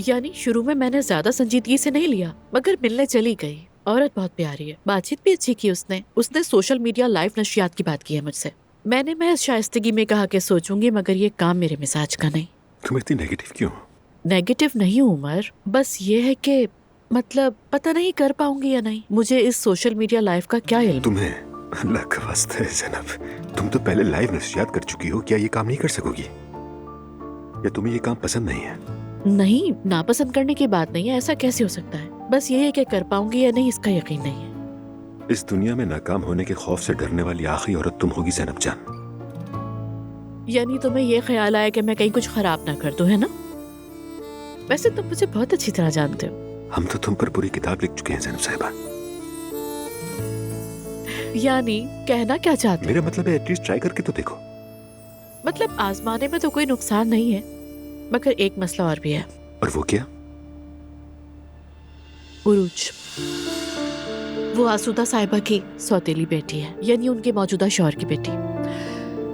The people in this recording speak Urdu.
یعنی شروع میں نے زیادہ سنجیدگی سے نہیں لیا، مگر ملنے چلی گئی۔ عورت بہت پیاری ہے، بات چیت بھی اچھی کی اس نے سوشل میڈیا لائف نشریات کی بات کی ہے مجھ سے۔ میں نے محض شائستگی میں کہا کہ سوچوں گی، مگر یہ کام میرے مزاج کا نہیں۔ تم اتنی نیگیٹو کیوں؟ نیگیٹو نہیں ہوں عمر، بس یہ ہے کہ مطلب پتہ نہیں کر پاؤں گی یا نہیں۔ مجھے اس سوشل میڈیا لائف کا کیا علم؟ تمہیں اللہ کا واسطہ ہے زینب، تم تو پہلے لائیو نشریات کر چکی ہو، کیا یہ کام نہیں کر سکو گی؟ یا تمہیں یہ کام پسند نہیں ہے؟ نہیں، ناپسند کرنے کی بات نہیں ہے، ایسا کیسے ہو سکتا ہے؟ بس یہ ہے کہ کر پاؤں گی یا نہیں اس کا یقین نہیں ہے۔ اس دنیا میں ناکام ہونے کے خوف سے ڈرنے والی آخری عورت تم ہوگی زینب جان۔ یعنی تمہیں یہ خیال آیا کہ میں کہیں کچھ خراب نہ کر دوں، ہے نا؟ ویسے تم مجھے بہت اچھی طرح جانتے ہو۔ ہم تو تم پر پوری کتاب لکھ چکے ہیں زینب صاحبہ۔ یعنی کہنا کیا چاہتے ہو؟ میرا مطلب ہے ایٹ لیسٹ ٹرائی کر کے تو دیکھو۔ مطلب آزمانے میں تو کوئی نقصان نہیں ہے، مگر ایک مسئلہ اور بھی ہے۔ اور وہ کیا؟ عروج، وہ آسودہ صاحبہ کی سوتیلی بیٹی ہے، یعنی ان کے موجودہ شوہر کی بیٹی۔